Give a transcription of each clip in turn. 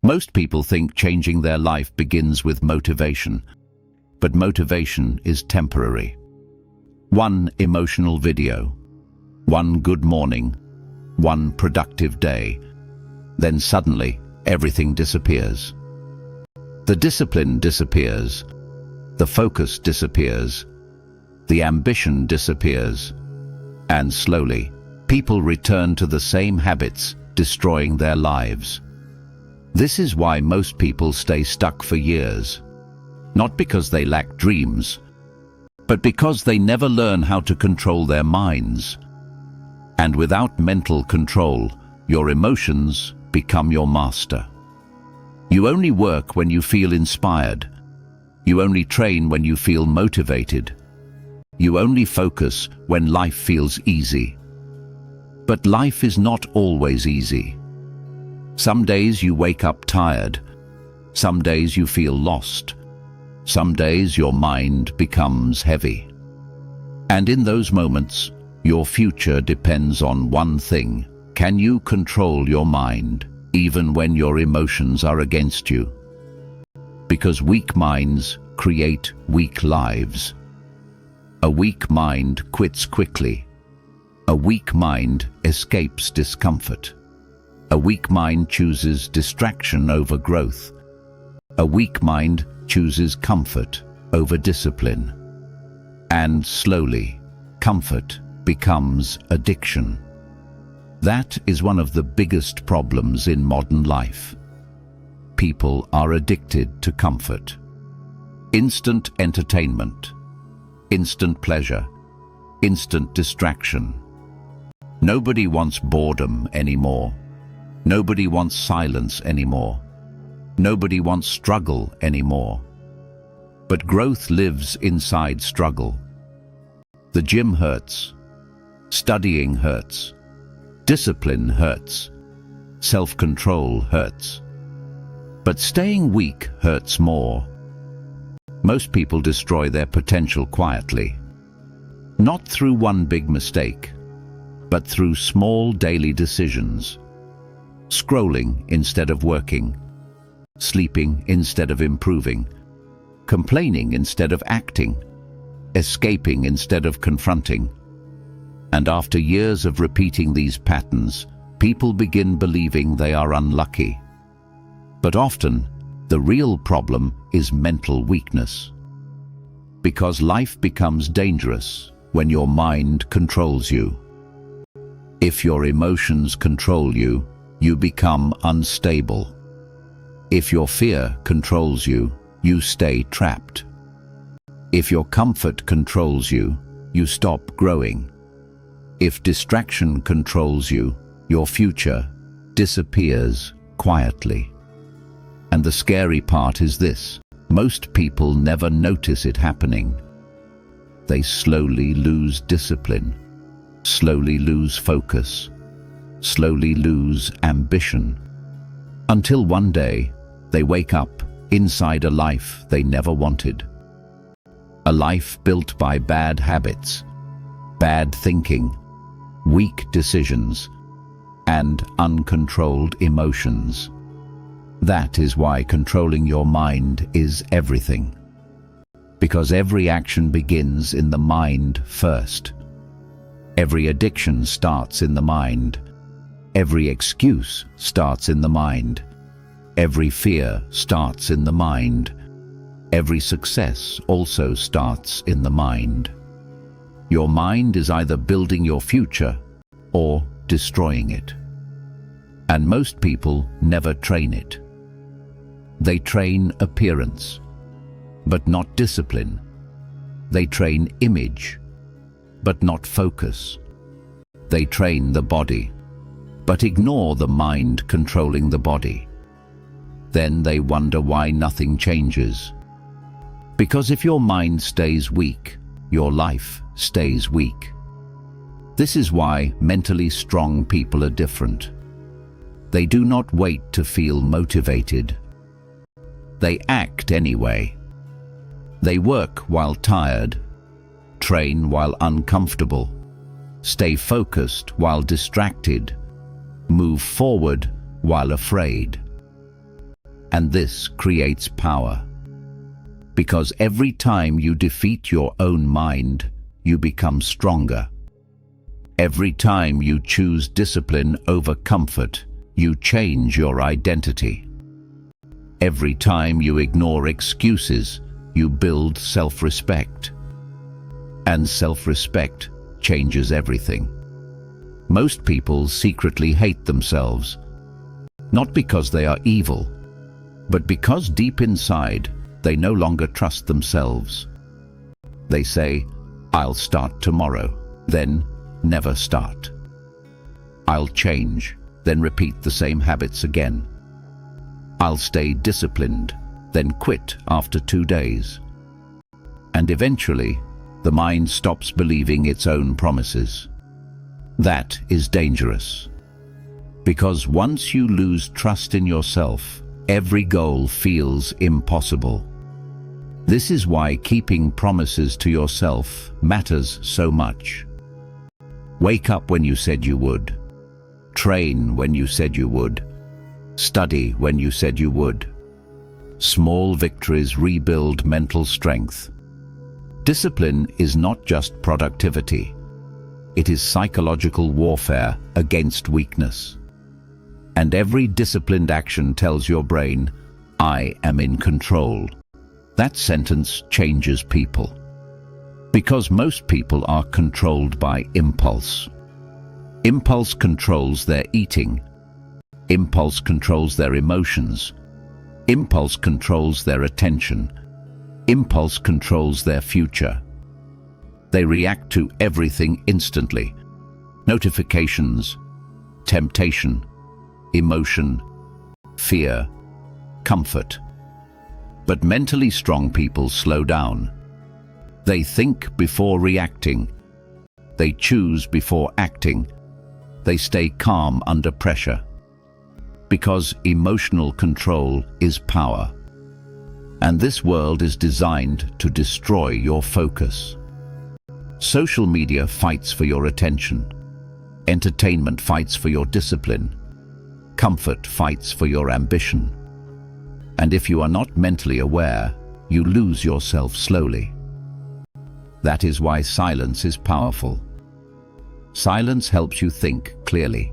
Most people think changing their life begins with motivation, but motivation is temporary. One emotional video, one good morning, one productive day, then suddenly everything disappears. The discipline disappears, the focus disappears, the ambition disappears, and slowly, people return to the same habits, destroying their lives. This is why most people stay stuck for years, not because they lack dreams, but because they never learn how to control their minds. And without mental control, your emotions become your master. You only work when you feel inspired. You only train when you feel motivated. You only focus when life feels easy. But life is not always easy. Some days you wake up tired. Some days you feel lost. Some days your mind becomes heavy. And in those moments, your future depends on one thing. Can you control your mind, even when your emotions are against you? Because weak minds create weak lives. A weak mind quits quickly. A weak mind escapes discomfort. A weak mind chooses distraction over growth. A weak mind chooses comfort over discipline. And slowly, comfort becomes addiction. That is one of the biggest problems in modern life. People are addicted to comfort. Instant entertainment, instant pleasure, instant distraction. Nobody wants boredom anymore. Nobody wants silence anymore. Nobody wants struggle anymore. But growth lives inside struggle. The gym hurts. Studying hurts. Discipline hurts. Self-control hurts. But staying weak hurts more. Most people destroy their potential quietly. Not through one big mistake, but through small daily decisions. Scrolling instead of working. Sleeping instead of improving. Complaining instead of acting. Escaping instead of confronting. And after years of repeating these patterns, people begin believing they are unlucky. But often, the real problem is mental weakness. Because life becomes dangerous when your mind controls you. If your emotions control you, you become unstable. If your fear controls you, you stay trapped. If your comfort controls you, you stop growing. If distraction controls you, your future disappears quietly. And the scary part is this: most people never notice it happening. They slowly lose discipline, slowly lose focus, slowly lose ambition, until one day they wake up inside a life they never wanted. A life built by bad habits, bad thinking, weak decisions, and uncontrolled emotions. That is why controlling your mind is everything. Because every action begins in the mind first. Every addiction starts in the mind. Every excuse starts in the mind. Every fear starts in the mind. Every success also starts in the mind. Your mind is either building your future or destroying it. And most people never train it. They train appearance, but not discipline. They train image, but not focus. They train the body, but ignore the mind controlling the body. Then they wonder why nothing changes. Because if your mind stays weak, your life stays weak. This is why mentally strong people are different. They do not wait to feel motivated. They act anyway. They work while tired, train while uncomfortable, stay focused while distracted, move forward while afraid. And this creates power. Because every time you defeat your own mind, you become stronger. Every time you choose discipline over comfort, you change your identity. Every time you ignore excuses, you build self-respect. And self-respect changes everything. Most people secretly hate themselves, not because they are evil, but because deep inside, they no longer trust themselves. They say, "I'll start tomorrow," then never start. "I'll change," then repeat the same habits again. "I'll stay disciplined," then quit after 2 days. And eventually, the mind stops believing its own promises. That is dangerous. Because once you lose trust in yourself, every goal feels impossible. This is why keeping promises to yourself matters so much. Wake up when you said you would. Train when you said you would. Study when you said you would. Small victories rebuild mental strength. Discipline is not just productivity. It is psychological warfare against weakness. And every disciplined action tells your brain, "I am in control." That sentence changes people. Because most people are controlled by impulse. Impulse controls their eating. Impulse controls their emotions. Impulse controls their attention. Impulse controls their future. They react to everything instantly. Notifications, temptation, emotion, fear, comfort. But mentally strong people slow down. They think before reacting. They choose before acting. They stay calm under pressure. Because emotional control is power. And this world is designed to destroy your focus. Social media fights for your attention. Entertainment fights for your discipline. Comfort fights for your ambition. And if you are not mentally aware, you lose yourself slowly. That is why silence is powerful. Silence helps you think clearly.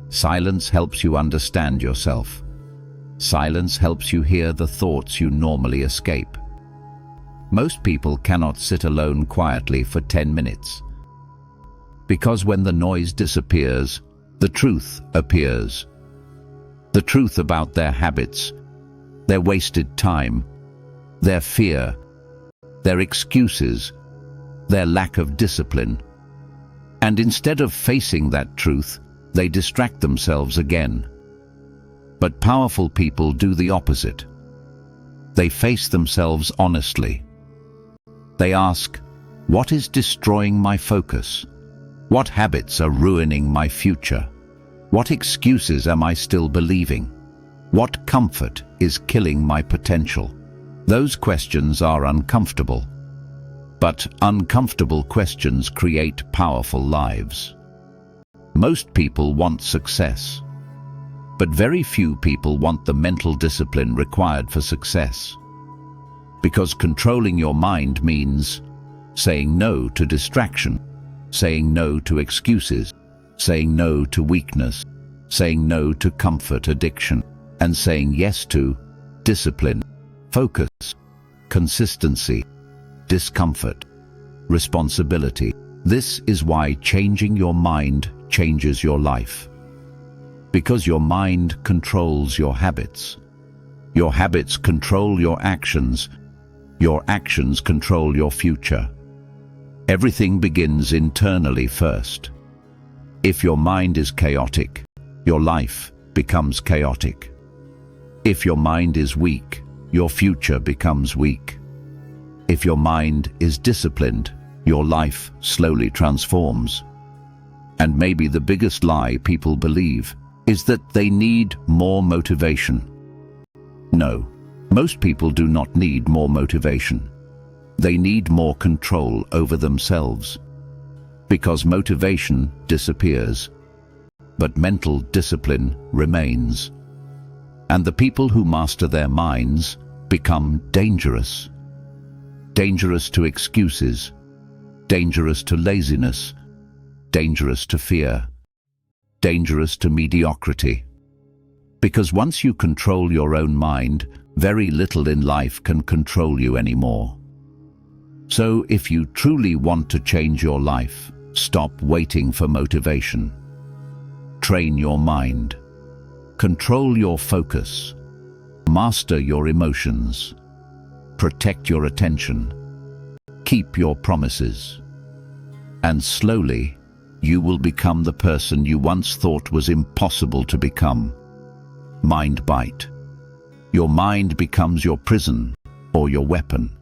Silence helps you understand yourself. Silence helps you hear the thoughts you normally escape. Most people cannot sit alone quietly for 10 minutes. Because when the noise disappears, the truth appears. The truth about their habits, their wasted time, their fear, their excuses, their lack of discipline. And instead of facing that truth, they distract themselves again. But powerful people do the opposite. They face themselves honestly. They ask, what is destroying my focus? What habits are ruining my future? What excuses am I still believing? What comfort is killing my potential? Those questions are uncomfortable. But uncomfortable questions create powerful lives. Most people want success. But very few people want the mental discipline required for success. Because controlling your mind means saying no to distraction, saying no to excuses, saying no to weakness, saying no to comfort addiction, and saying yes to discipline, focus, consistency, discomfort, responsibility. This is why changing your mind changes your life. Because your mind controls your habits. Your habits control your actions. Your actions control your future. Everything begins internally first. If your mind is chaotic, your life becomes chaotic. If your mind is weak, your future becomes weak. If your mind is disciplined, your life slowly transforms. And maybe the biggest lie people believe is that they need more motivation. No, most people do not need more motivation. They need more control over themselves. Because motivation disappears, but mental discipline remains. And the people who master their minds become dangerous. Dangerous to excuses, dangerous to laziness, dangerous to fear, dangerous to mediocrity. Because once you control your own mind, very little in life can control you anymore. So if you truly want to change your life, stop waiting for motivation. Train your mind. Control your focus. Master your emotions. Protect your attention. Keep your promises. And slowly, you will become the person you once thought was impossible to become. MindBite. Your mind becomes your prison or your weapon.